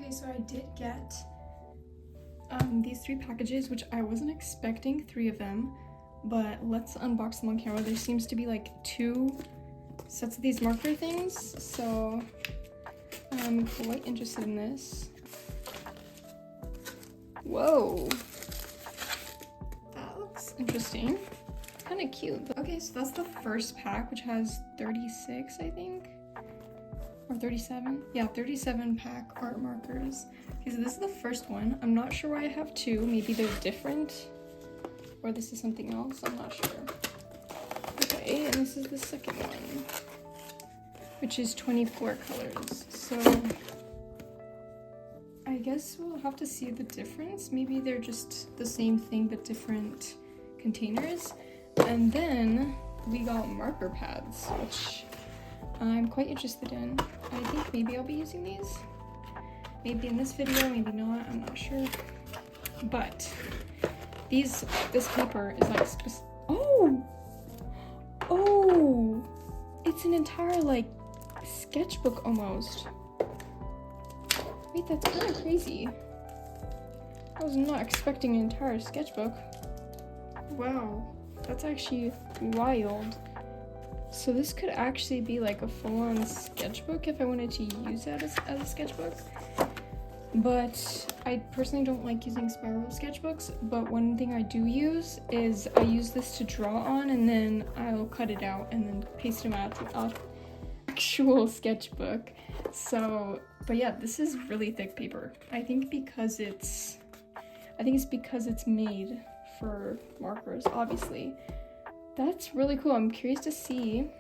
Okay, so I did get these 3 packages, which I wasn't expecting 3 of them, but let's unbox them on camera. There seems to be like 2 sets of these marker things, so I'm quite interested in this. Whoa, that looks interesting. Kind of cute. Okay, so that's the first pack, which has 36, I think, or 37. Yeah, 37 pack art markers. Okay, so this is the first one. I'm not sure why I have 2. Maybe they're different, or this is something else. I'm not sure. Okay, and this is the second one, which is 24 colors. So I guess we'll have to see the difference. Maybe they're just the same thing but different containers. And then we got marker pads, which I'm quite interested in. I think maybe I'll be using these. Maybe in this video, maybe not, I'm not sure. But this paper is like oh, it's an entire like sketchbook almost. Wait, that's kind of crazy. I was not expecting an entire sketchbook. Wow, that's actually wild. So this could actually be like a full-on sketchbook if I wanted to use it as a sketchbook. But I personally don't like using spiral sketchbooks, but one thing I do use is I use this to draw on, and then I'll cut it out and then paste them out to an actual sketchbook. So, but yeah, this is really thick paper. I think it's because it's made for markers, obviously. That's really cool. I'm curious to see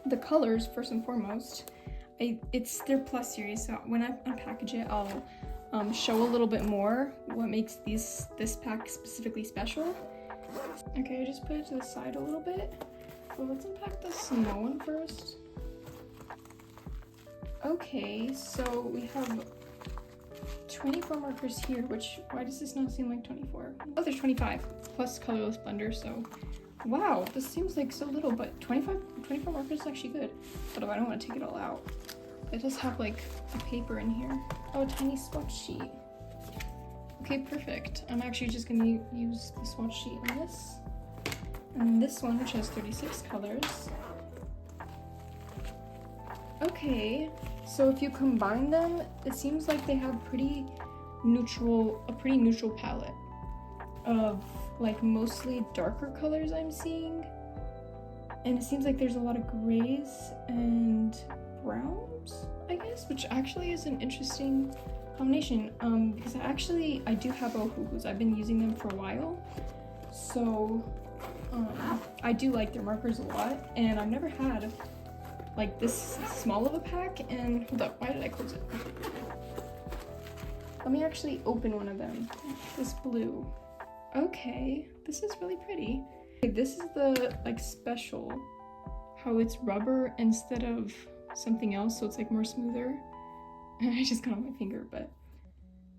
the colors first and foremost. It's their Plus series, so when I unpackage it, I'll show a little bit more what makes this pack specifically special. Okay, I just put it to the side a little bit. Well, let's unpack the small one first. Okay, so we have 24 markers here, why does this not seem like 24? Oh, there's 25 plus colorless blender, so wow, this seems like so little, but 24 markers is actually good. Although I don't want to take it all out. It does have like a paper in here. Oh, a tiny swatch sheet. Okay, perfect. I'm actually just gonna use the swatch sheet on this. And this one, which has 36 colors. Okay, so if you combine them, it seems like they have a pretty neutral palette of like mostly darker colors I'm seeing. And it seems like there's a lot of grays and browns, I guess, which actually is an interesting combination, because I do have Ohuhus. I've been using them for a while, so I do like their markers a lot, and I've never had like this small of a pack. And hold up, why did I close it? Let me actually open one of them. This blue. Okay, this is really pretty. Okay, this is the like special, how it's rubber instead of something else, so it's like more smoother. I just got on my finger, but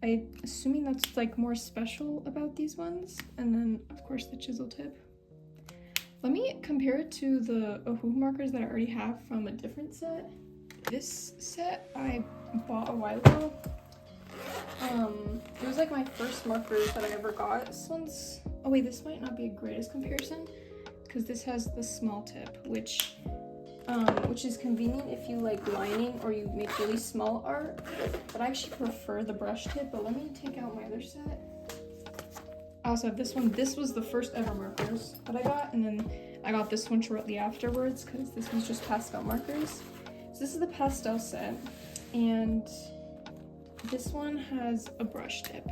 I'm assuming that's like more special about these ones. And then of course the chisel tip. Let me compare it to the Ohuhu markers that I already have from a different set. This set I bought a while ago. It was like my first markers that I ever got. This one's, oh wait, this might not be a greatest comparison because this has the small tip, which is convenient if you like lining or you make really small art, but I actually prefer the brush tip. But let me take out my other set. I also have this one. This was the first ever markers that I got, and then I got this one shortly afterwards because this was just pastel markers. So this is the pastel set, and this one has a brush tip.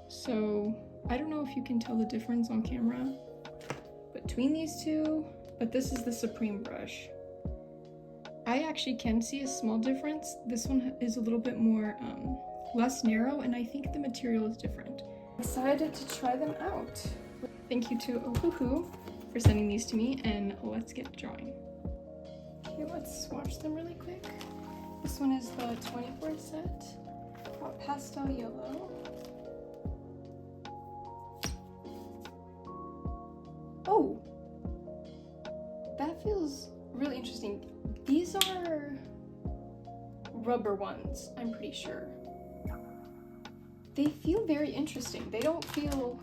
So I don't know if you can tell the difference on camera between these two, but this is the Supreme brush. I actually can see a small difference. This one is a little bit more less narrow, and I think the material is different. I decided to try them out. Thank you to Ohuhu for sending these to me, and let's get drawing. Okay, let's swatch them really quick. This one is the 24 set. Got pastel yellow. Oh, that feels really interesting. These are rubber ones, I'm pretty sure. they feel very interesting. They don't feel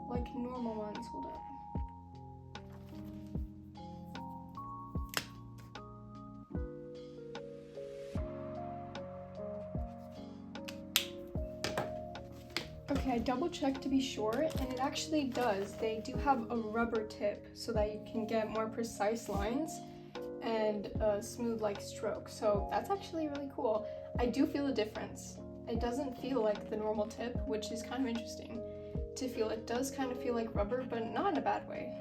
like normal ones. Hold up. Okay, I double checked to be sure, and it actually does. They do have a rubber tip so that you can get more precise lines and a smooth like stroke. So that's actually really cool. I do feel a difference. It doesn't feel like the normal tip, which is kind of interesting to feel. It does kind of feel like rubber, but not in a bad way.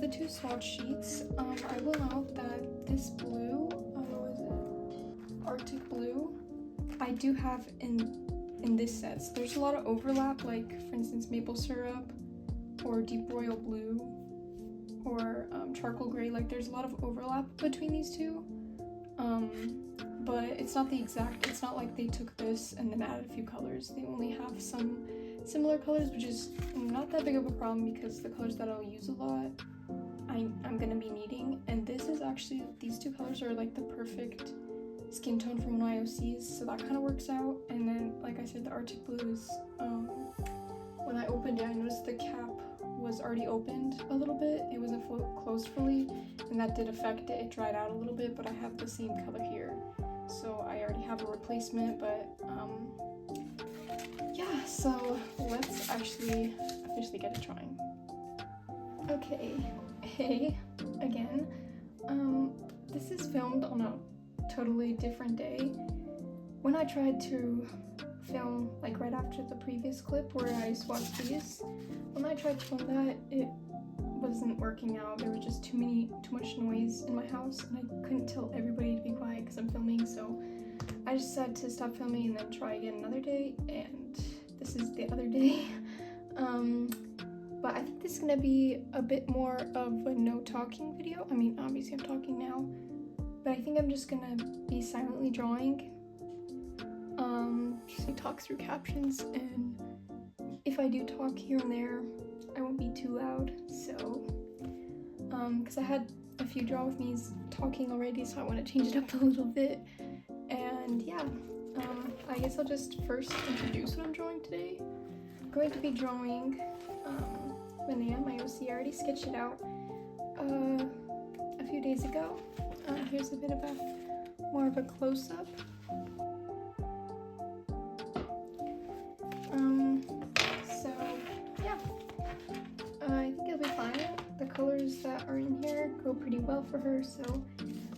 The two swatch sheets. I will note that this blue, what is it? Arctic blue, I do have in this set. So there's a lot of overlap, like for instance maple syrup or deep royal blue or charcoal gray. Like there's a lot of overlap between these two, but it's not the exact. It's not like they took this and then added a few colors. They only have some similar colors, which is not that big of a problem because the colors that I'll use a lot I'm gonna be needing. And this is actually, these two colors are like the perfect skin tone for my IOCs, so that kind of works out. And then like I said, the Arctic blue is when I opened it, I noticed the cap was already opened a little bit. It wasn't closed fully, and that did affect it. It dried out a little bit, but I have the same color here, so I already have a replacement. But yeah, so let's actually officially get it drying. Okay, hey again. This is filmed on a totally different day. When I tried to film like right after the previous clip where I swatched these, when I tried to film that, it wasn't working out. There was just too much noise in my house, and I couldn't tell everybody to be quiet because I'm filming, so I just decided to stop filming and then try again another day, and this is the other day. But I think this is gonna be a bit more of a no talking video. I mean, obviously I'm talking now, but I think I'm just gonna be silently drawing. Just talk through captions, and if I do talk here and there, I won't be too loud. So, because I had a few draw with me's talking already, so I want to change it up a little bit. And yeah, I guess I'll just first introduce what I'm drawing today. I'm going to be drawing Linnea, my OC. I already sketched it out a few days ago. Here's a bit of more of a close-up. So yeah, I think it'll be fine. The colors that are in here go pretty well for her, so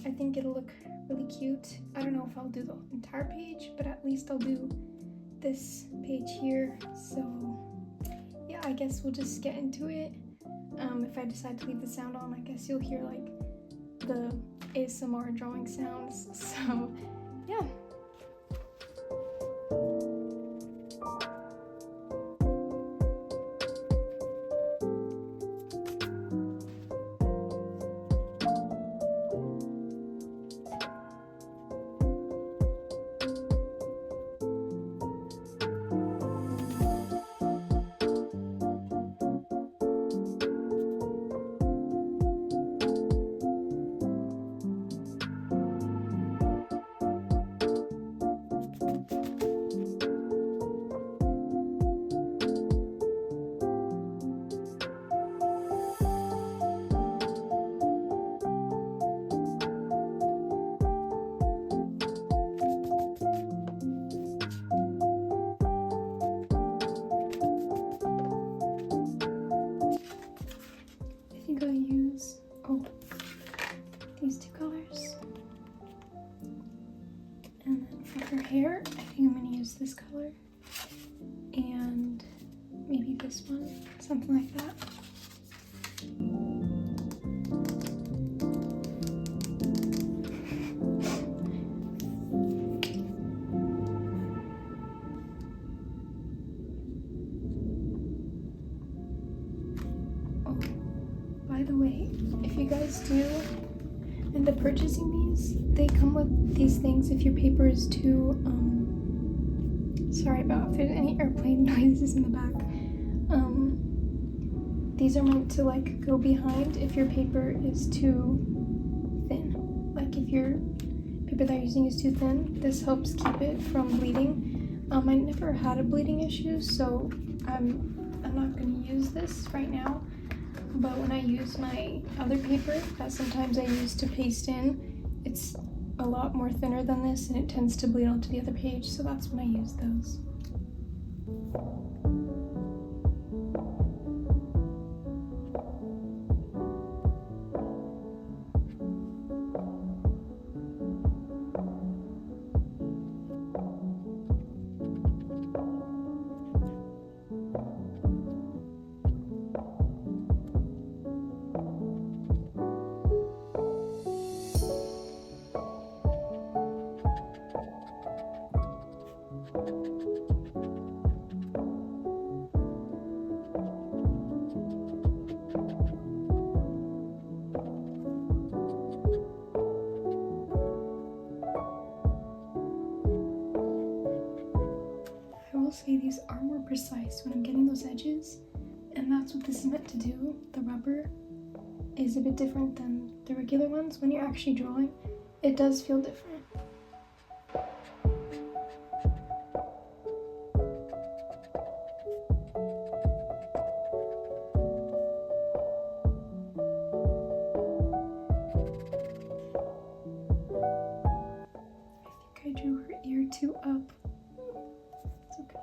I think it'll look really cute. I don't know if I'll do the entire page, but at least I'll do this page here. So yeah, I guess we'll just get into it. If I decide to leave the sound on, I guess you'll hear like the ASMR drawing sounds. So yeah. I use these two colors, and then for her hair I think I'm going to use this color and maybe this one, something like that. By the way, if you guys do end up purchasing these, they come with these things if your paper is too, sorry about if there's any airplane noises in the back. These are meant to like go behind if your paper is too thin. Like if your paper that you're using is too thin, this helps keep it from bleeding. I never had a bleeding issue, so I'm not going to use this right now. But when I use my other paper that sometimes I use to paste in, it's a lot more thinner than this and it tends to bleed onto the other page, so that's when I use those. Say these are more precise when I'm getting those edges, and that's what this is meant to do. The rubber is a bit different than the regular ones. When you're actually drawing, it does feel different. I think I drew her ear too up. It's okay.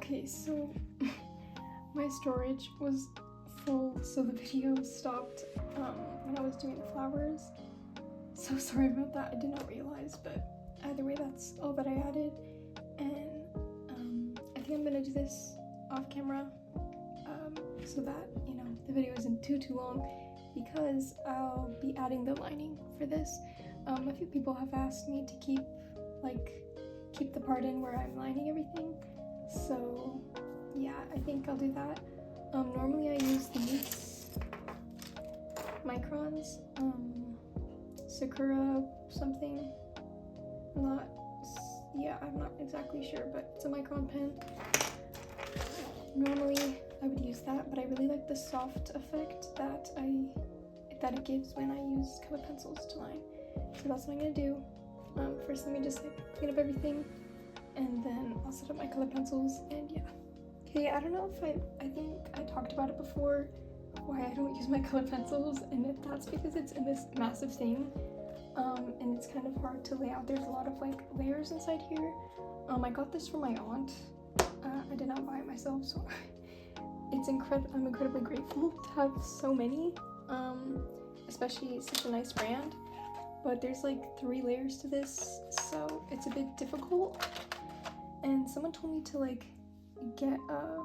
Okay, so my storage was full, so the video stopped when I was doing the flowers. So sorry about that, I did not realize, but either way, that's all that I added. And I think I'm gonna do this off camera so that, you know, the video isn't too long, because I'll be adding the lining for this. A few people have asked me to keep the part in where I'm lining everything, so yeah, I think I'll do that. Normally I use these microns, Sakura something, I'm not exactly sure, but it's a micron pen. Normally I would use that, but I really like the soft effect that it gives when I use colored pencils to line. So that's what I'm gonna do. First, let me just clean up everything, and then I'll set up my colored pencils, and yeah. Okay, I don't know if I think I talked about it before, why I don't use my colored pencils, and if that's because it's in this massive thing, and it's kind of hard to lay out. There's a lot of layers inside here. I got this from my aunt. I did not buy it myself, so I'm incredibly grateful to have so many, especially such a nice brand. But there's 3 layers to this, so it's a bit difficult. And someone told me to get a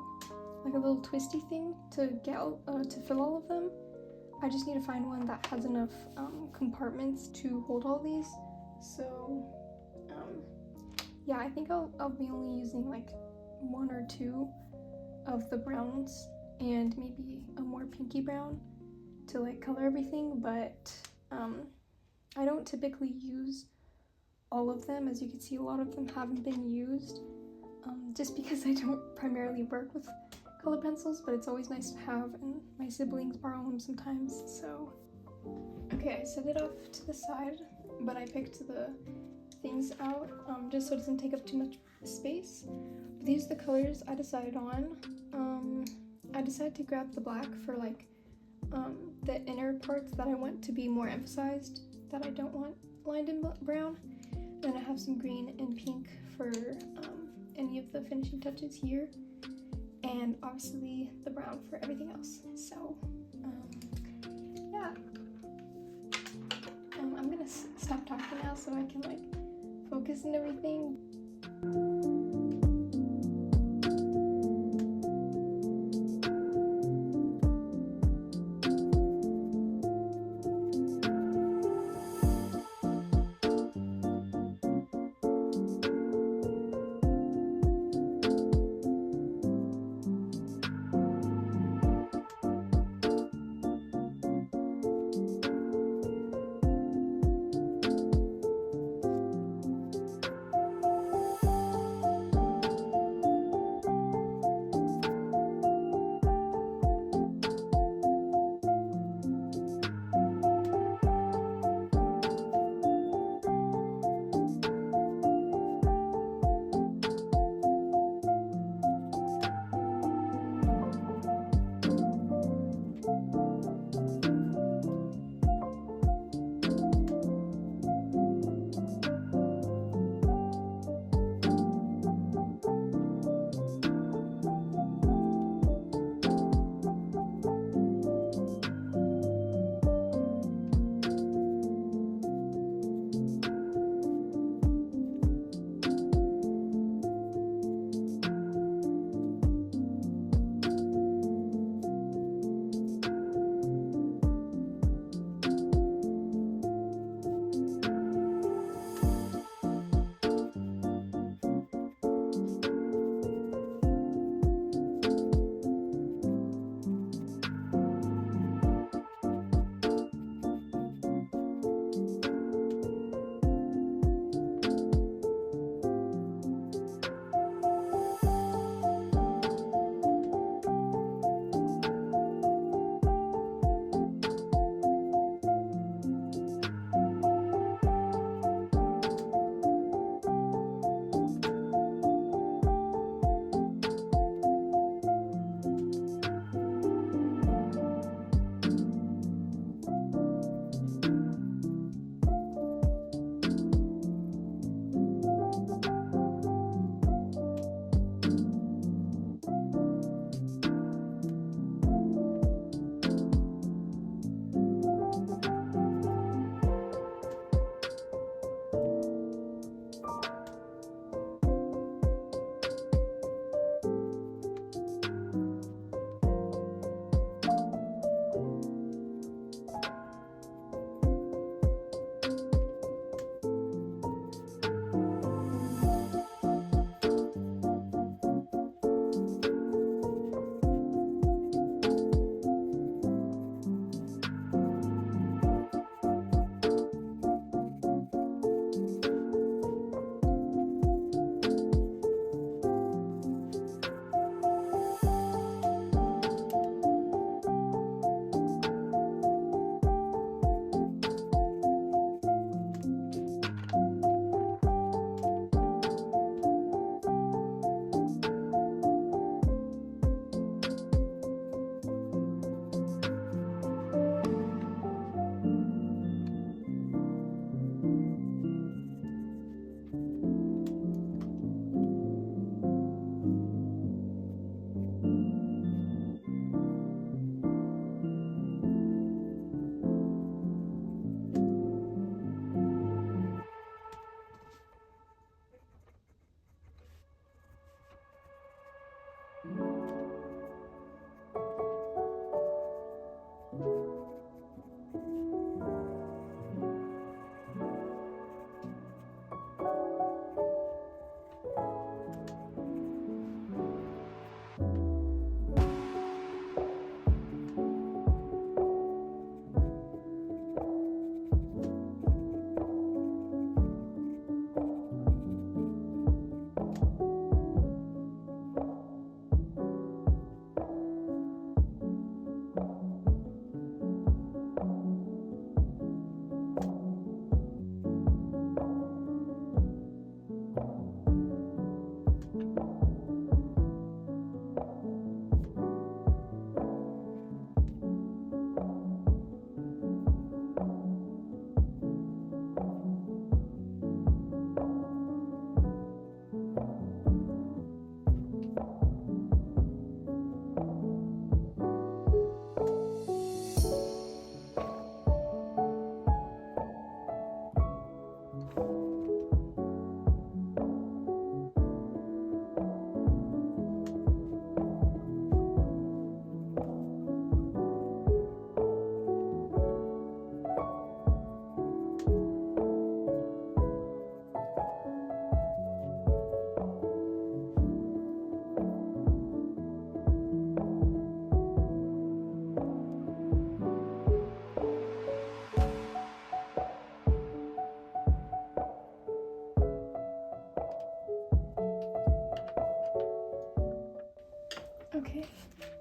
little twisty thing to fill all of them. I just need to find one that has enough compartments to hold all these. So yeah, I think I'll be only using 1 or 2 of the browns and maybe a more pinky brown to color everything, but I don't typically use all of them. As you can see, a lot of them haven't been used, just because I don't primarily work with color pencils, but it's always nice to have, and my siblings borrow them sometimes, so. Okay, I set it off to the side, but I picked the things out just so it doesn't take up too much space. But these are the colors I decided on. I decided to grab the black for the inner parts that I want to be more emphasized, that I don't want lined in brown. Then I have some green and pink for any of the finishing touches here, and obviously the brown for everything else. So yeah, I'm gonna stop talking now so I can focus and everything.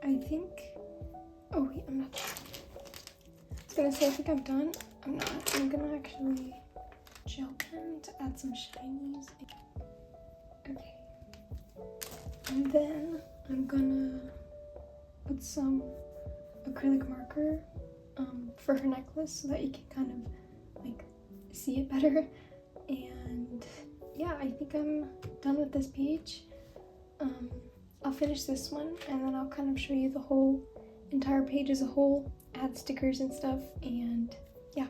I think, oh wait, I'm not sure. I was gonna say I think I'm done. I'm not. I'm gonna actually gel pen to add some shinies. Okay. And then I'm gonna put some acrylic marker for her necklace so that you can kind of like see it better. And yeah, I think I'm done with this page. I'll finish this one and then I'll kind of show you the whole entire page as a whole, add stickers and stuff, and yeah.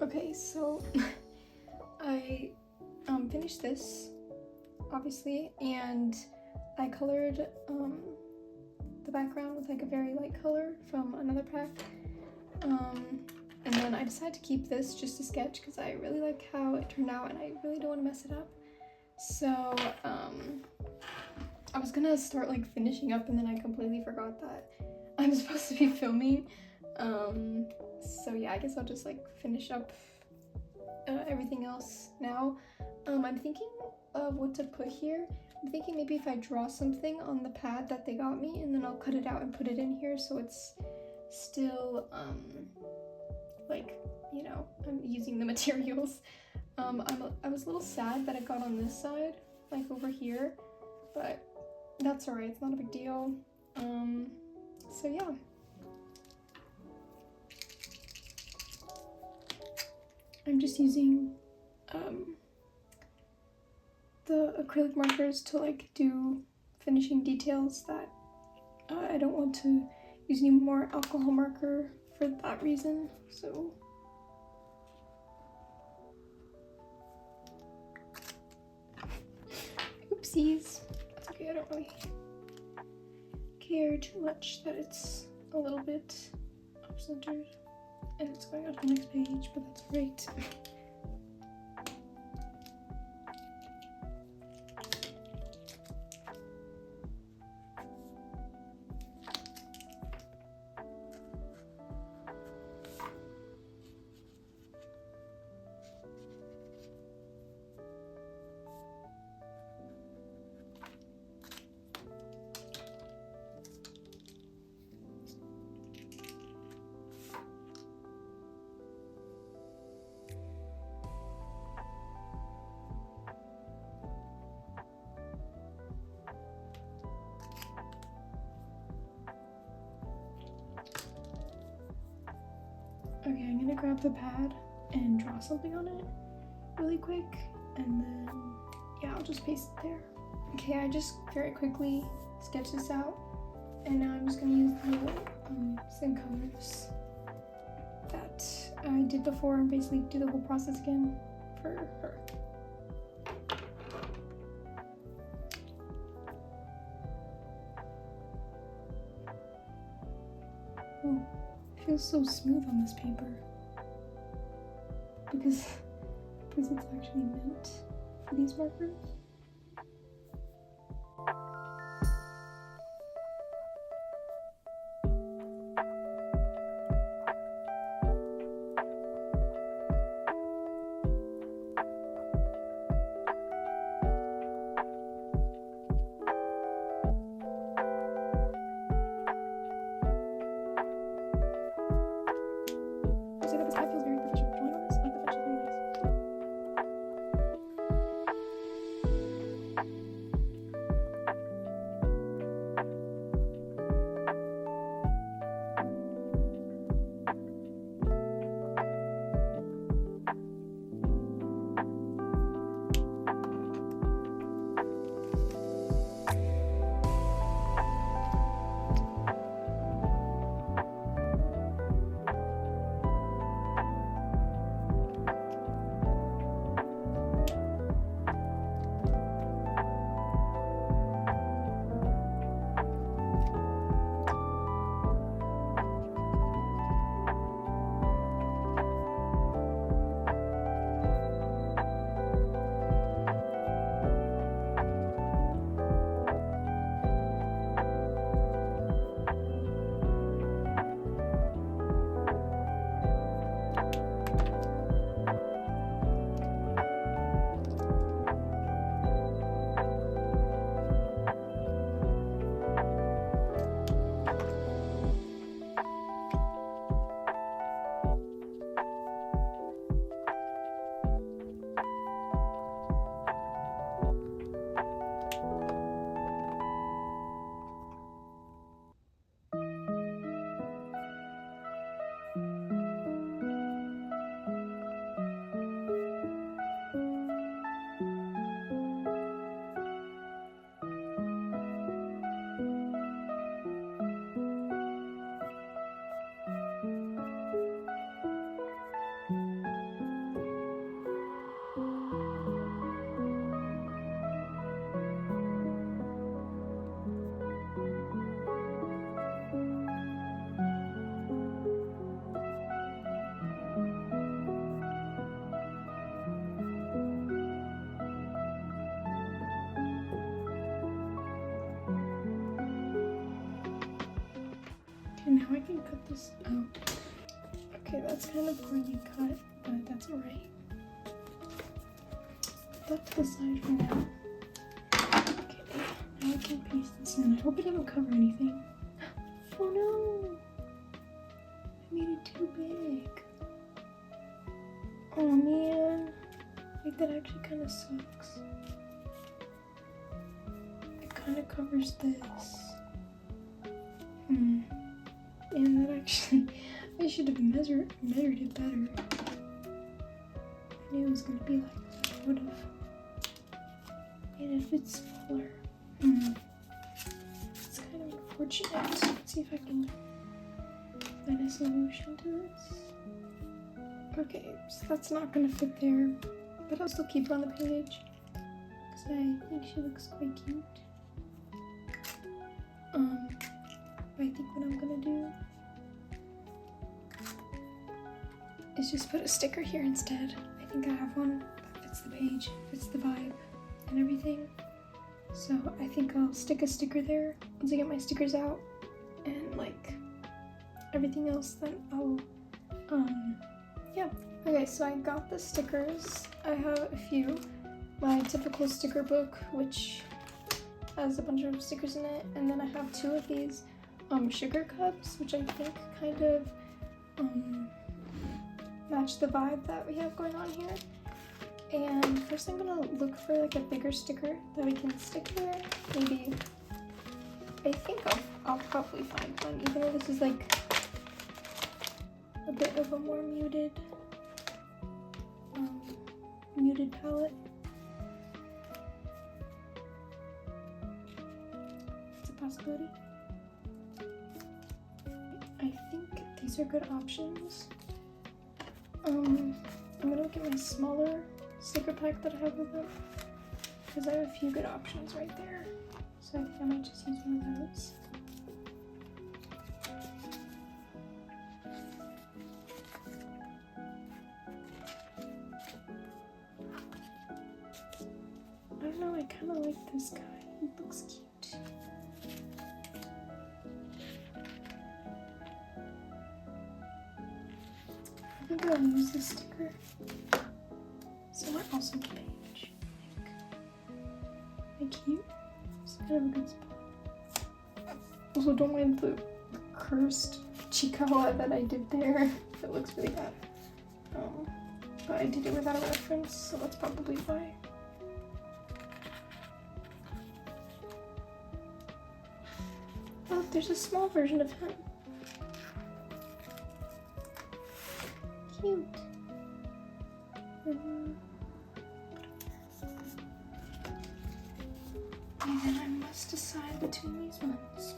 Okay, so I finished this, obviously, and I colored the background with like a very light color from another pack. And then I decided to keep this just to sketch because I really like how it turned out and I really don't want to mess it up. So I was gonna start like finishing up and then I completely forgot that I'm supposed to be filming. So yeah, I guess I'll just like finish up everything else now. I'm thinking of what to put here. I'm thinking maybe if I draw something on the pad that they got me and then I'll cut it out and put it in here so it's still like, you know, I'm using the materials. I was a little sad that it got on this side, like over here, but that's alright, it's not a big deal. So yeah. I'm just using the acrylic markers to like do finishing details that I don't want to use any more alcohol marker for that reason, so. Oopsies. That's okay, I don't really care too much that it's a little bit off-centered and it's going on to the next page, but that's great. Okay, I'm gonna grab the pad and draw something on it really quick, and then, yeah, I'll just paste it there. Okay, I just very quickly sketched this out, and now I'm just gonna use the same colors that I did before and basically do the whole process again for her. Oh. Feels so smooth on this paper because it's actually meant for these markers. Okay, now I can cut this out. Okay, that's kind of poorly cut, but that's alright. Put that to the side for now. Okay, now I can paste this in. I hope it doesn't cover anything. Oh no! I made it too big. Oh man. Like, that actually kind of sucks. It kind of covers this. And that actually, I should have measured it better. I knew it was gonna be like that. I would have made it a bit smaller. It's kind of unfortunate. Let's see if I can find a solution to this. Okay, so that's not gonna fit there, but I'll still keep her on the page because I think she looks quite cute. But I think what I'm gonna do is just put a sticker here instead. I think I have one that fits the page, fits the vibe and everything. So I think I'll stick a sticker there once I get my stickers out, and like everything else then I'll yeah. Okay, so I got the stickers. I have a few. My typical sticker book, which has a bunch of stickers in it, and then I have two of these sugar cups, which I think kind of match the vibe that we have going on here. And first I'm gonna look for like a bigger sticker that we can stick there. Maybe, I think I'll probably find one, even though this is like a bit of a more muted palette. It's a possibility. I think these are good options. I'm gonna look at my smaller sticker pack that I have with them, because I have a few good options right there. So I think I might just use one of those. I don't know, I kind of like this guy. He looks cute. I think I'll use this sticker somewhere else on the page. Like cute. It's kind of a good spot. Also, don't mind the cursed Chikawa that I did there. It looks really bad. But I did it without a reference, so that's probably why. Oh, there's a small version of him. Cute. And then I must decide between these ones.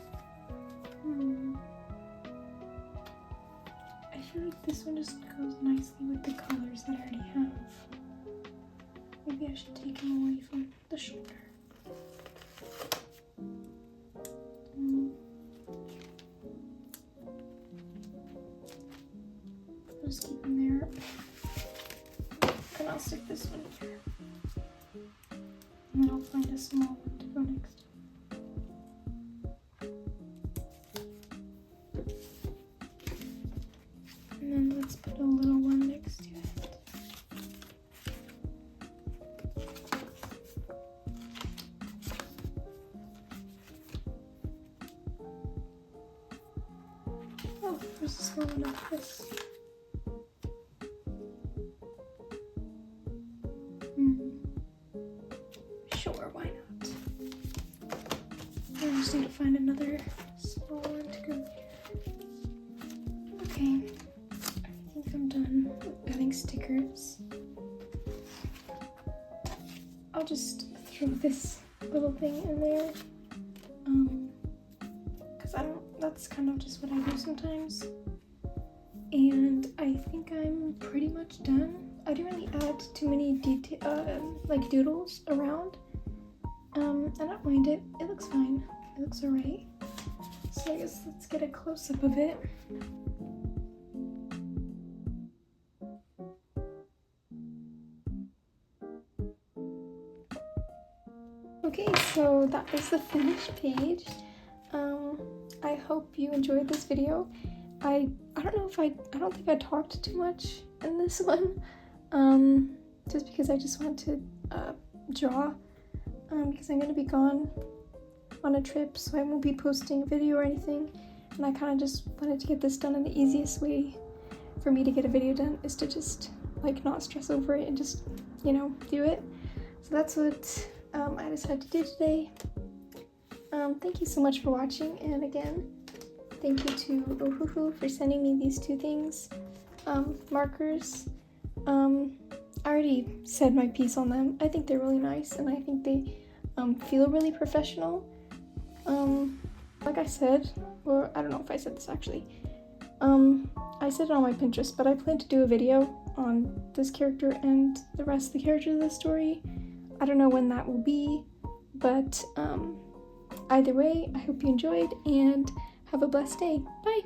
I feel like this one just goes nicely with the colors that I already have. Maybe I should take him away from the shoulder. I'll just keep him there. And I'll stick this one here. And then I'll find a small one to go next to. And then let's put a little one next to it. Oh, there's a small one like this. Sure, why not? I just need to find another small one to go here. Okay, I think I'm done with adding stickers. I'll just throw this little thing in there, because that's kind of just what I do sometimes. And I think I'm pretty much done. I didn't really add too many like doodles around. I don't mind it. It looks fine. It looks alright. So I guess let's get a close-up of it. Okay, so that is the finished page. I hope hope you enjoyed this video. I don't think I talked too much in this one, just because I just wanted to draw, because I'm gonna be gone on a trip, so I won't be posting a video or anything, and I kind of just wanted to get this done, and the easiest way for me to get a video done is to just like not stress over it and just, you know, do it. So that's what I decided to do today. Thank you so much for watching, and again, thank you to Ohuhu for sending me these two things, markers. I already said my piece on them. I think they're really nice, and I think they feel really professional. Like I said, or I don't know if I said this actually, I said it on my Pinterest, but I plan to do a video on this character and the rest of the characters of the story. I don't know when that will be, but either way, I hope you enjoyed and have a blessed day. Bye!